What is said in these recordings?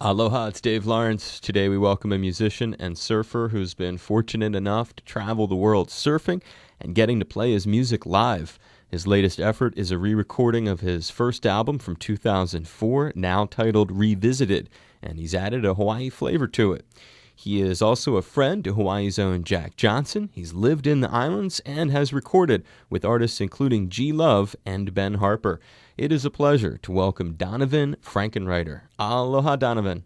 Aloha, it's Dave Lawrence. Today we welcome a musician and surfer who's been fortunate enough to travel the world surfing and getting to play his music live. His latest effort is a re-recording of his first album from 2004, now titled Revisited, and he's added a Hawaii flavor to it. He is also a friend to Hawaii's own Jack Johnson. He's lived in the islands and has recorded with artists including G. Love and Ben Harper. It is a pleasure to welcome Donovan Frankenreiter. Aloha, Donovan.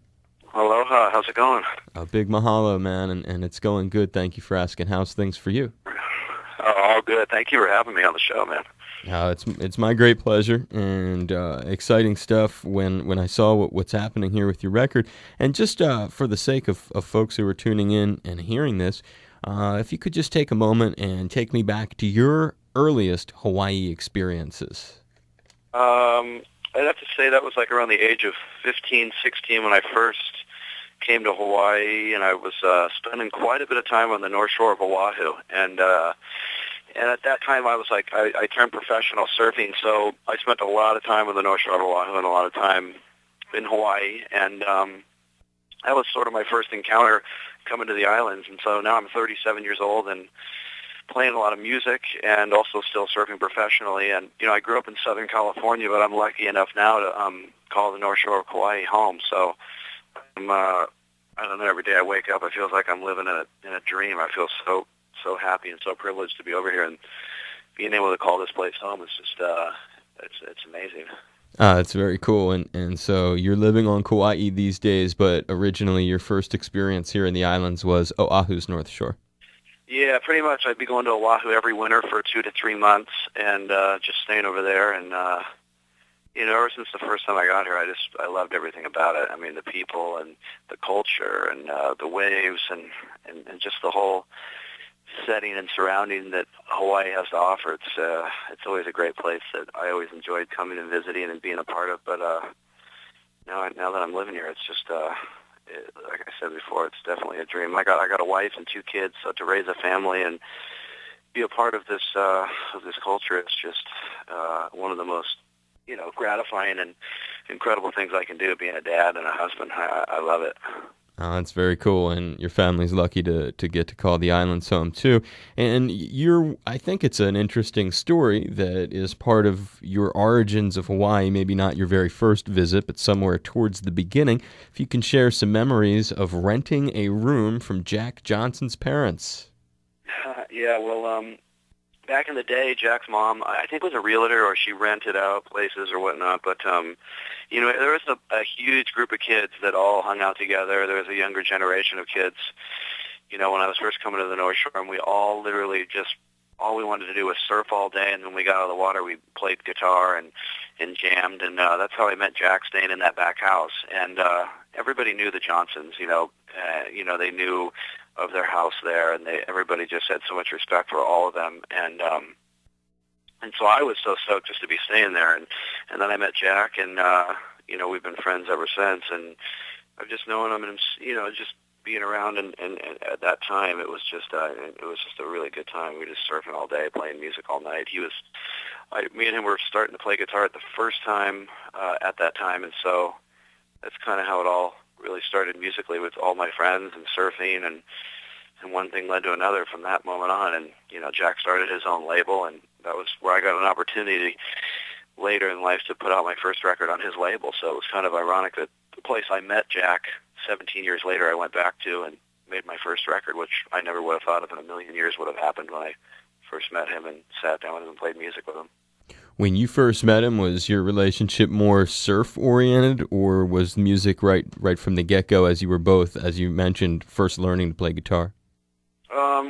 Aloha, how's it going? A big mahalo, man, and it's going good. Thank you for asking. How's things for you? Oh, all good. Thank you for having me on the show, man. It's my great pleasure, and exciting stuff when I saw what's happening here with your record. And just for the sake of folks who are tuning in and hearing this, if you could just take a moment and take me back to your earliest Hawaii experiences. I'd have to say that was like around the age of 15, 16 when I first came to Hawaii, and I was spending quite a bit of time on the North Shore of Oahu. And at that time, I was like, I turned professional surfing, so I spent a lot of time on the North Shore of Oahu and a lot of time in Hawaii. And that was sort of my first encounter coming to the islands. And so now I'm 37 years old and playing a lot of music and also still surfing professionally. And, you know, I grew up in Southern California, but I'm lucky enough now to call the North Shore of Kauai home. So I don't know, every day I wake up, it feels like I'm living in a dream. I feel so happy and so privileged to be over here, and being able to call this place home is just it's amazing. It's very cool, and so you're living on Kauai these days, but originally your first experience here in the islands was Oahu's North Shore. Yeah, pretty much. I'd be going to Oahu every winter for 2 to 3 months and just staying over there. And you know, ever since the first time I got here, I loved everything about it. I mean, the people and the culture and the waves and just the whole setting and surrounding that Hawaii has to offer. It's always a great place that I always enjoyed coming and visiting and being a part of. But now that I'm living here, it's just like I said before, it's definitely a dream. I got a wife and 2 kids, so to raise a family and be a part of this culture, it's just one of the most, you know, gratifying and incredible things I can do, being a dad and a husband. I love it. It's very cool, and your family's lucky to get to call the islands home, too. And I think it's an interesting story that is part of your origins of Hawaii, maybe not your very first visit, but somewhere towards the beginning. If you can share some memories of renting a room from Jack Johnson's parents. Yeah, well, back in the day, Jack's mom, I think, was a realtor, or she rented out places or whatnot. But, you know, there was a huge group of kids that all hung out together. There was a younger generation of kids, you know, when I was first coming to the North Shore, and we all literally just, all we wanted to do was surf all day. And when we got out of the water, we played guitar and jammed. And that's how I met Jack, staying in that back house. And everybody knew the Johnsons, you know, they knew of their house there, and everybody just had so much respect for all of them, and so I was so stoked just to be staying there, and then I met Jack, and you know, we've been friends ever since, and I've just known him, and you know, just being around, and at that time, it was just a really good time. We were just surfing all day, playing music all night. Me and him were starting to play guitar at the first time at that time, and so that's kind of how it all really started musically, with all my friends and surfing, and one thing led to another from that moment on. And, you know, Jack started his own label, and that was where I got an opportunity later in life to put out my first record on his label. So it was kind of ironic that the place I met Jack 17 years later I went back to and made my first record, which I never would have thought of in a million years would have happened when I first met him and sat down with him and played music with him. When you first met him, was your relationship more surf-oriented, or was music right from the get-go, as you were both, as you mentioned, first learning to play guitar?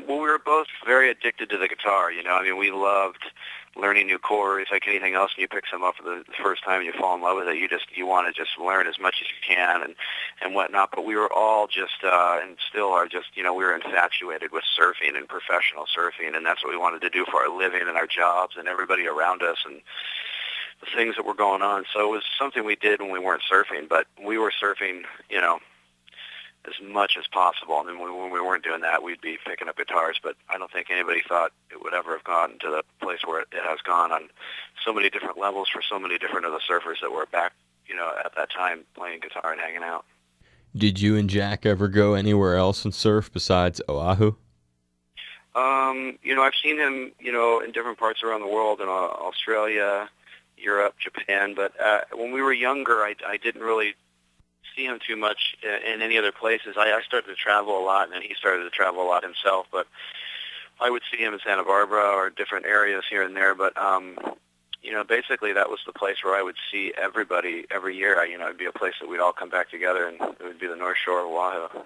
Well, we were both very addicted to the guitar, you know. I mean, we loved learning new chords, like anything else. When you pick some up for the first time and you fall in love with it, you want to just learn as much as you can and whatnot. But we were all just, and still are just, you know, we were infatuated with surfing and professional surfing, and that's what we wanted to do for our living and our jobs and everybody around us and the things that were going on. So it was something we did when we weren't surfing, but we were surfing, you know, as much as possible. I mean, when we weren't doing that, we'd be picking up guitars, but I don't think anybody thought it would ever have gone to the place where it has gone on so many different levels for so many different of the surfers that were back, you know, at that time playing guitar and hanging out. Did you and Jack ever go anywhere else and surf besides Oahu? I've seen him, in different parts around the world, in Australia, Europe, Japan. But when we were younger, I didn't really see him too much in any other places. I started to travel a lot, and then he started to travel a lot himself. But I would see him in Santa Barbara or different areas here and there. But basically that was the place where I would see everybody every year. It'd be a place that we'd all come back together, and it would be the North Shore of Oahu.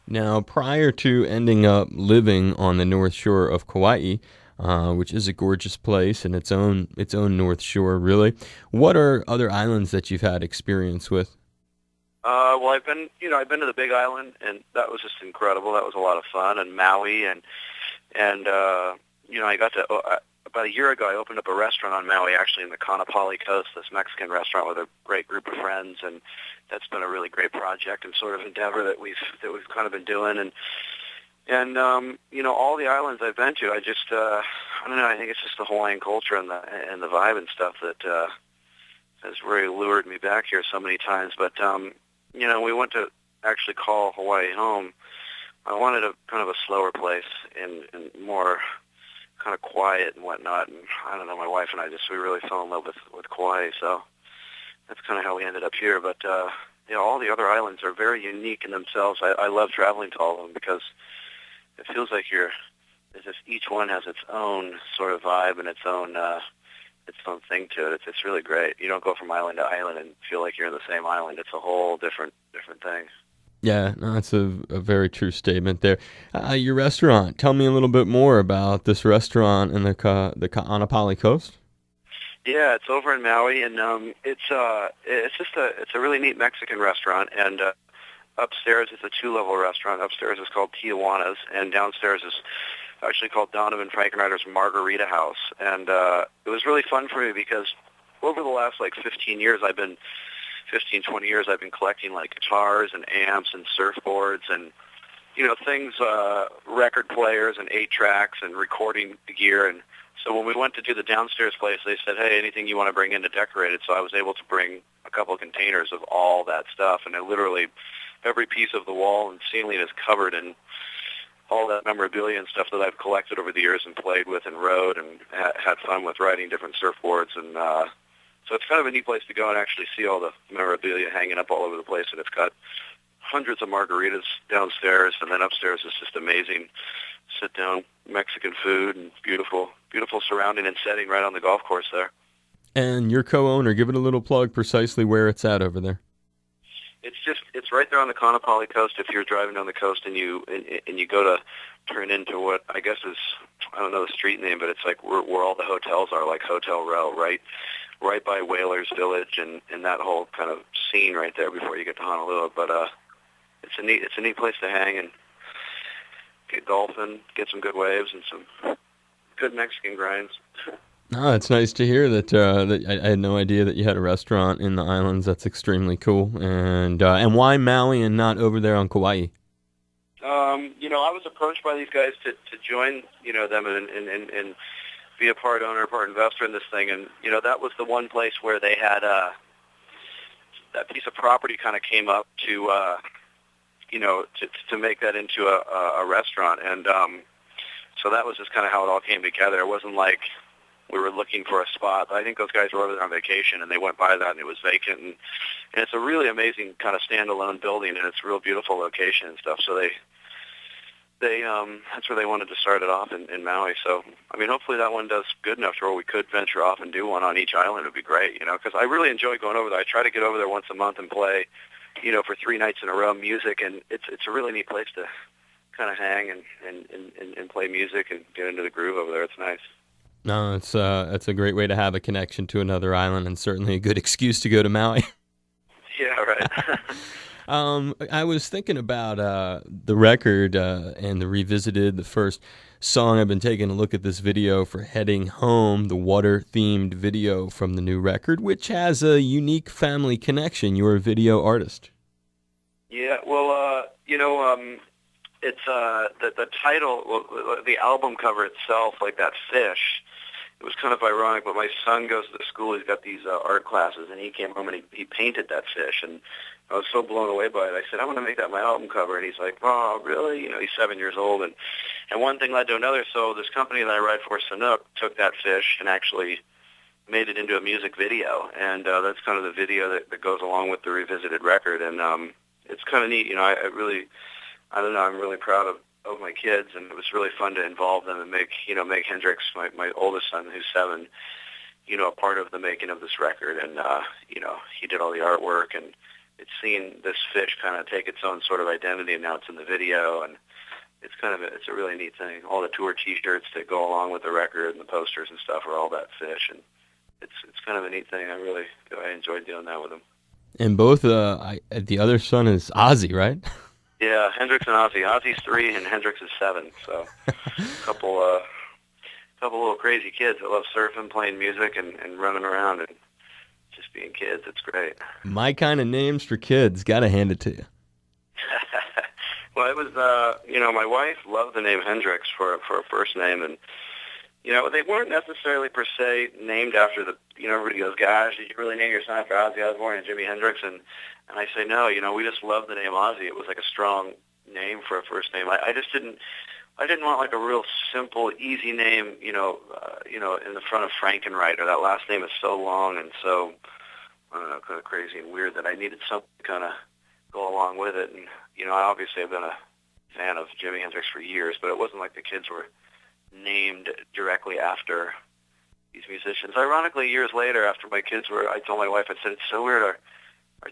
Now, prior to ending up living on the North Shore of Kauai, which is a gorgeous place in its own North Shore, really, what are other islands that you've had experience with? Well, I've been to the Big Island, and that was just incredible. That was a lot of fun, and Maui, and I got to about a year ago. I opened up a restaurant on Maui, actually in the Kaanapali Coast, this Mexican restaurant with a great group of friends, and that's been a really great project and sort of endeavor that we've kind of been doing, and all the islands I've been to, I don't know. I think it's just the Hawaiian culture and the vibe and stuff that has really lured me back here so many times. But we went to actually call Hawaii home. I wanted a kind of a slower place and more kind of quiet and whatnot. And I don't know, my wife and I we really fell in love with Kauai. So that's kind of how we ended up here. But all the other islands are very unique in themselves. I love traveling to all of them because it feels like it's just each one has its own sort of vibe and its own thing to it. It's really great. You don't go from island to island and feel like you're in the same island. It's a whole different thing. Yeah, no, that's a very true statement there. Your restaurant, tell me a little bit more about this restaurant in the Kaanapali Coast. Yeah, it's over in Maui, and it's a really neat Mexican restaurant, and upstairs is a 2-level restaurant. Upstairs is called Tijuana's, and downstairs is actually called Donovan Frankenreiter's Margarita House. And it was really fun for me because over the last 15 years, 20 years, I've been collecting guitars and amps and surfboards and things, record players and 8-tracks and recording gear. And so when we went to do the downstairs place, they said, hey, anything you want to bring in to decorate it. So I was able to bring a couple of containers of all that stuff, and literally every piece of the wall and ceiling is covered in all that memorabilia and stuff that I've collected over the years and played with and rode and had fun with riding different surfboards. And so it's kind of a neat place to go and actually see all the memorabilia hanging up all over the place. And it's got hundreds of margaritas downstairs, and then upstairs is just amazing sit-down Mexican food and beautiful surrounding and setting right on the golf course there. And your co-owner, give it a little plug precisely where it's at over there. It's right there on the Kaanapali Coast. If you're driving down the coast and you go to turn into what I guess is, I don't know the street name, but it's where all the hotels are, like Hotel Row, right by Whalers Village and that whole kind of scene right there before you get to Honolulu. But it's a neat place to hang and get golfing, get some good waves and some good Mexican grinds. No, it's nice to hear that. That I had no idea that you had a restaurant in the islands. That's extremely cool. And why Maui and not over there on Kauai? I was approached by these guys to join, them and be a part owner, part investor in this thing. And that was the one place where they had that piece of property kind of came up to make that into a restaurant. And so that was just kind of how it all came together. It wasn't like we were looking for a spot. I think those guys were over there on vacation, and they went by that, and it was vacant. And it's a really amazing kind of standalone building, and it's a real beautiful location and stuff. So they that's where they wanted to start it off in Maui. So, I mean, hopefully that one does good enough to where we could venture off and do one on each island. It would be great, because I really enjoy going over there. I try to get over there once a month and play, for 3 nights in a row music, and it's a really neat place to kind of hang and play music and get into the groove over there. It's nice. No, it's a great way to have a connection to another island, and certainly a good excuse to go to Maui. Yeah, right. I was thinking about the record and the first song. I've been taking a look at this video for Heading Home, the water-themed video from the new record, which has a unique family connection. You're a video artist. Yeah, well, it's the title, the album cover itself, like that fish. It was kind of ironic, but my son goes to school. He's got these art classes, and he came home and he painted that fish. And I was so blown away by it. I said, I want to make that my album cover. And he's like, oh, really? You know, he's 7 years old. And one thing led to another. So this company that I write for, Sanook, took that fish and actually made it into a music video. And that's kind of the video that goes along with the revisited record. And it's kind of neat. You know, I don't know, I'm really proud of my kids. And it was really fun to involve them and make Hendrix, my oldest son, who's 7, you know, a part of the making of this record. And, you know, he did all the artwork, and it's seen this fish kind of take its own sort of identity, and now it's in the video, and it's a really neat thing. All the tour T-shirts that go along with the record and the posters and stuff are all that fish, and it's kind of a neat thing. I enjoyed doing that with him. And both, the other son is Ozzy, right? Yeah, Hendrix and Ozzy. Ozzy's 3 and Hendrix is 7, so a couple little crazy kids that love surfing, playing music, and running around and just being kids. It's great. My kind of names for kids. Got to hand it to you. Well, it was, you know, my wife loved the name Hendrix for a first name, and, you know, they weren't necessarily per se named after you know, everybody goes, gosh, did you really name your son after Ozzy Osbourne and Jimi Hendrix? And I say, no, you know, we just loved the name Ozzy. It was like a strong name for a first name. I didn't want like a real simple, easy name, you know, in the front of Frankenreiter. That last name is so long and so, I don't know, kind of crazy and weird that I needed something to kind of go along with it. And, you know, I obviously have been a fan of Jimi Hendrix for years, but it wasn't like the kids were named directly after these musicians. Ironically, years later, after my kids I told my wife, I said, it's so weird, our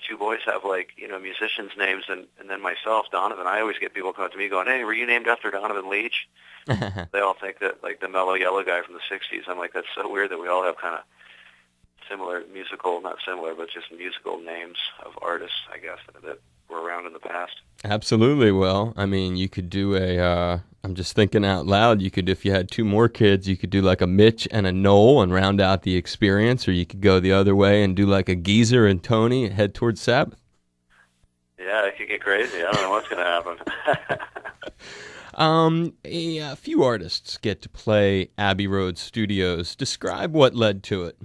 2 boys have, like, you know, musicians' names, and then myself, Donovan. I always get people coming to me going, hey, were you named after Donovan Leitch? They all think that, like, the mellow yellow guy from the 60s. I'm like, that's so weird that we all have kind of similar musical, not similar, but just musical names of artists, I guess, that were around in the past. Absolutely. Well, I mean, you could do I'm just thinking out loud, if you had 2 more kids, you could do like a Mitch and a Noel and round out the experience, or you could go the other way and do like a Geezer and Tony and head towards Sabbath. Yeah, it could get crazy. I don't know what's going to happen. A few artists get to play Abbey Road Studios. Describe what led to it.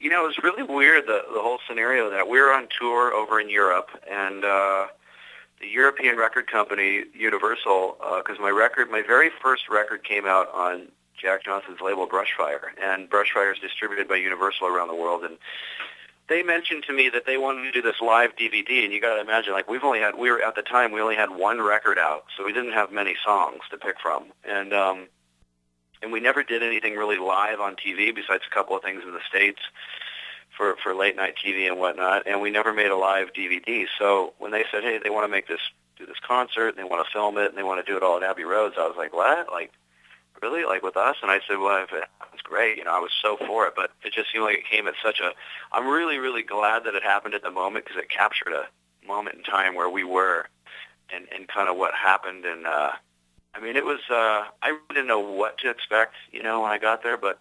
You know, it was really weird, the whole scenario that we were on tour over in Europe, and the European record company, Universal, because my very first record came out on Jack Johnson's label Brushfire, and Brushfire is distributed by Universal around the world, and they mentioned to me that they wanted to do this live DVD, and you got to imagine, like, we only had 1 record out, so we didn't have many songs to pick from, and we never did anything really live on TV besides a couple of things in the States for late night TV and whatnot, and we never made a live DVD. So when they said, hey, they want to do this concert, and they want to film it, and they want to do it all at Abbey Roads, I was like, what? Like, really? Like, with us? And I said, well, if it happens, great. You know, I was so for it, but it just seemed like it came at I'm really, really glad that it happened at the moment, because it captured a moment in time where we were and kind of what happened. And, I mean, it was, I really didn't know what to expect, you know, when I got there, but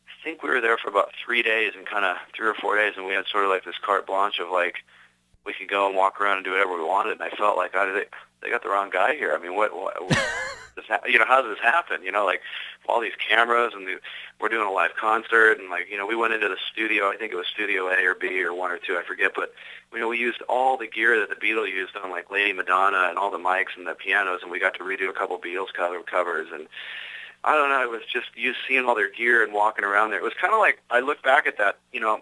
I think we were there for about 3 days, and kind of 3 or 4 days, and we had sort of like this carte blanche of, like, we could go and walk around and do whatever we wanted, and I felt like, they got the wrong guy here. I mean, what you know, how does this happen? You know, like, all these cameras, and we're doing a live concert, and, like, you know, we went into the studio, I think it was Studio A or B or 1 or 2, I forget, but, you know, we used all the gear that the Beatles used on, like, Lady Madonna and all the mics and the pianos, and we got to redo a couple Beatles covers, and I don't know, it was just you seeing all their gear and walking around there. It was kind of like, I look back at that, you know,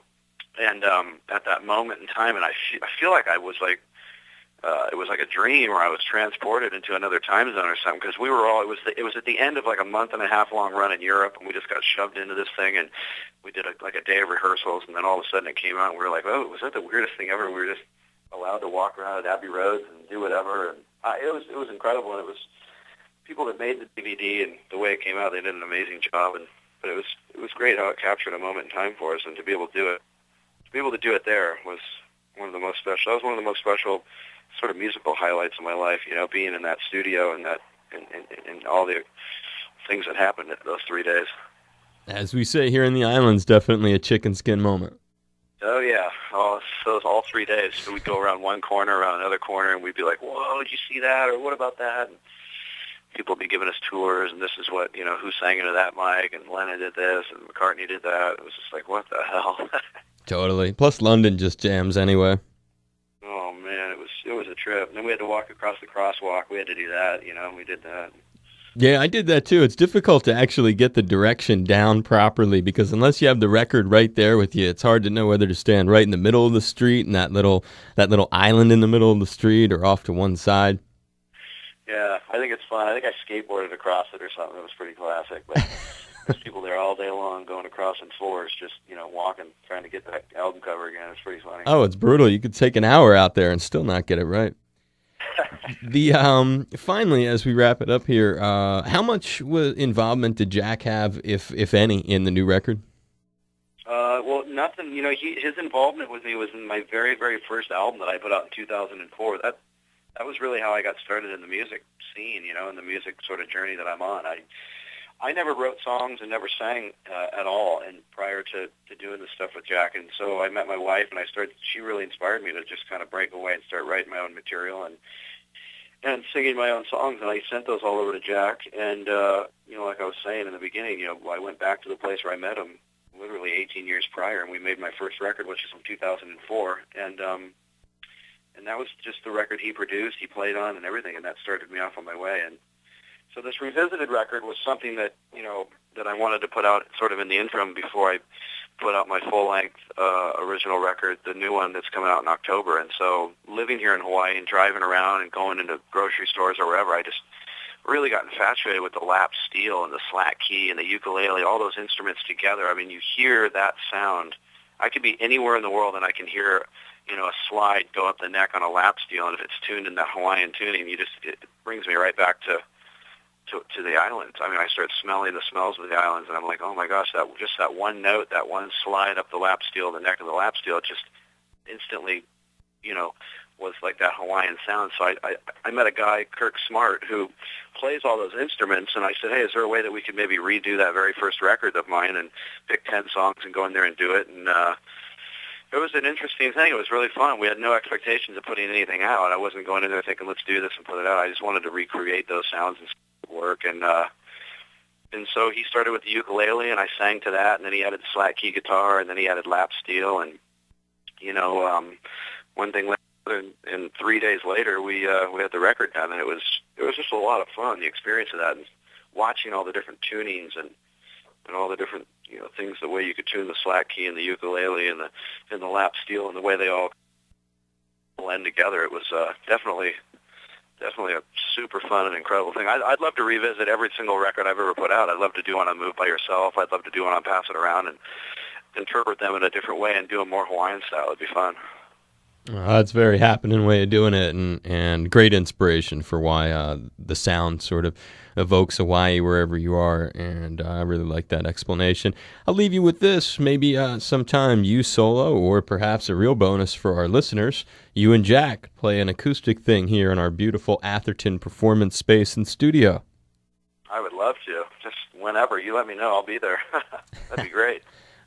and at that moment in time, and I feel like I was like, it was like a dream where I was transported into another time zone or something, because we were all, it was at the end of like a month-and-a-half long run in Europe, and we just got shoved into this thing, and we did like a day of rehearsals, and then all of a sudden it came out, and we were like, oh, was that the weirdest thing ever? We were just allowed to walk around at Abbey Roads and do whatever, and it was incredible, and it was people that made the DVD, and the way it came out, they did an amazing job, but it was great how it captured a moment in time for us, and to be able to do it there was one of the most special. That was one of the most special sort of musical highlights of my life, you know, being in that studio and and all the things that happened at those 3 days. As we say here in the islands, definitely a chicken skin moment. Oh, yeah. So all 3 days. So we'd go around one corner, around another corner, and we'd be like, whoa, did you see that? Or what about that? And people would be giving us tours, and this is what, you know, who sang into that mic, and Lennon did this, and McCartney did that. It was just like, what the hell? Totally. Plus, London just jams anyway. Oh man, it was a trip. And then we had to walk across the crosswalk. We had to do that, we did that. Yeah, I did that too. It's difficult to actually get the direction down properly because unless you have the record right there with you, it's hard to know whether to stand right in the middle of the street and that little island in the middle of the street or off to one side. Yeah, I think it's fun. I think I skateboarded across it or something. It was pretty classic. But there's people there all day long going across in floors, just, walking, trying to get that album cover again. It's pretty funny. Oh, it's brutal. You could take an hour out there and still not get it right. Finally, as we wrap it up here, how much involvement did Jack have, if any, in the new record? Well, nothing. His involvement with me was in my very, very first album that I put out in 2004. That was really how I got started in the music scene, in the music sort of journey that I'm on. I never wrote songs and never sang at all, and prior to doing this stuff with Jack, and so I met my wife, and she really inspired me to just kind of break away and start writing my own material and singing my own songs, and I sent those all over to Jack, and, like I was saying in the beginning, I went back to the place where I met him literally 18 years prior, and we made my first record, which is from 2004, and that was just the record he produced, he played on, and everything, and that started me off on my way, and so this Revisited record was something that, that I wanted to put out sort of in the interim before I put out my full-length original record, the new one that's coming out in October. And so living here in Hawaii and driving around and going into grocery stores or wherever, I just really got infatuated with the lap steel and the slack key and the ukulele, all those instruments together. I mean, you hear that sound. I could be anywhere in the world and I can hear, a slide go up the neck on a lap steel, and if it's tuned in that Hawaiian tuning, it brings me right back to the islands. I mean, I start smelling the smells of the islands, and I'm like, oh my gosh, that one note, that one slide up the lap steel, the neck of the lap steel, it just instantly, was like that Hawaiian sound. So I met a guy, Kirk Smart, who plays all those instruments, and I said, hey, is there a way that we could maybe redo that very first record of mine and pick 10 songs and go in there and do it? And it was an interesting thing. It was really fun. We had no expectations of putting anything out. I wasn't going in there thinking, let's do this and put it out. I just wanted to recreate those sounds and work, and so he started with the ukulele, and I sang to that, and then he added the slack key guitar, and then he added lap steel, and one thing later, and 3 days later, we had the record done, and it was just a lot of fun, the experience of that, and watching all the different tunings and all the different things, the way you could tune the slack key and the ukulele and the lap steel, and the way they all blend together. It was definitely a super fun and incredible thing. I'd love to revisit every single record I've ever put out. I'd love to do one on Move By Yourself. I'd love to do one on Pass It Around and interpret them in a different way and do them more Hawaiian style. It'd be fun. That's a very happening way of doing it, and great inspiration for why the sound sort of evokes Hawaii wherever you are, and I really like that explanation. I'll leave you with this. Maybe sometime you solo, or perhaps a real bonus for our listeners, you and Jack play an acoustic thing here in our beautiful Atherton performance space and studio. I would love to. Just whenever. You let me know. I'll be there. That'd be great.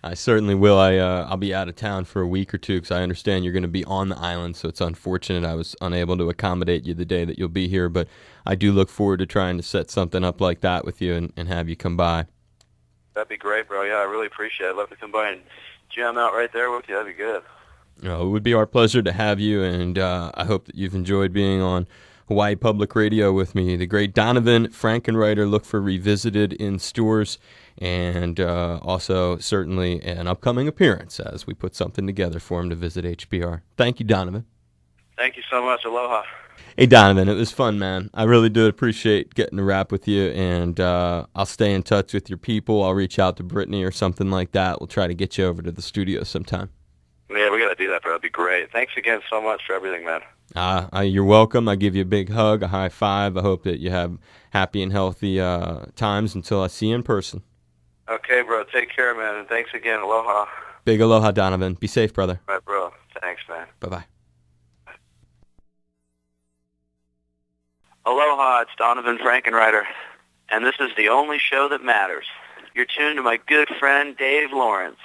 I certainly will. I'll be out of town for a week or two because I understand you're going to be on the island, so it's unfortunate I was unable to accommodate you the day that you'll be here, but I do look forward to trying to set something up like that with you and have you come by. That'd be great, bro. Yeah, I really appreciate it. I'd love to come by and jam out right there with you. That'd be good. It would be our pleasure to have you, and I hope that you've enjoyed being on Hawaii Public Radio with me. The great Donovan Frankenreiter. Look for Revisited in stores, and also certainly an upcoming appearance as we put something together for him to visit HPR. Thank you, Donovan. Thank you so much. Aloha. Hey, Donovan, it was fun, man. I really do appreciate getting to rap with you, and I'll stay in touch with your people. I'll reach out to Brittany or something like that. We'll try to get you over to the studio sometime. Yeah, we got to do that, bro. That'd be great. Thanks again so much for everything, man. You're welcome. I give you a big hug, a high five. I hope that you have happy and healthy times until I see you in person. Okay, bro. Take care, man. And thanks again. Aloha. Big aloha, Donovan. Be safe, brother. All right, bro. Thanks, man. Bye-bye. Aloha. It's Donovan Frankenreiter, and this is the only show that matters. You're tuned to my good friend Dave Lawrence.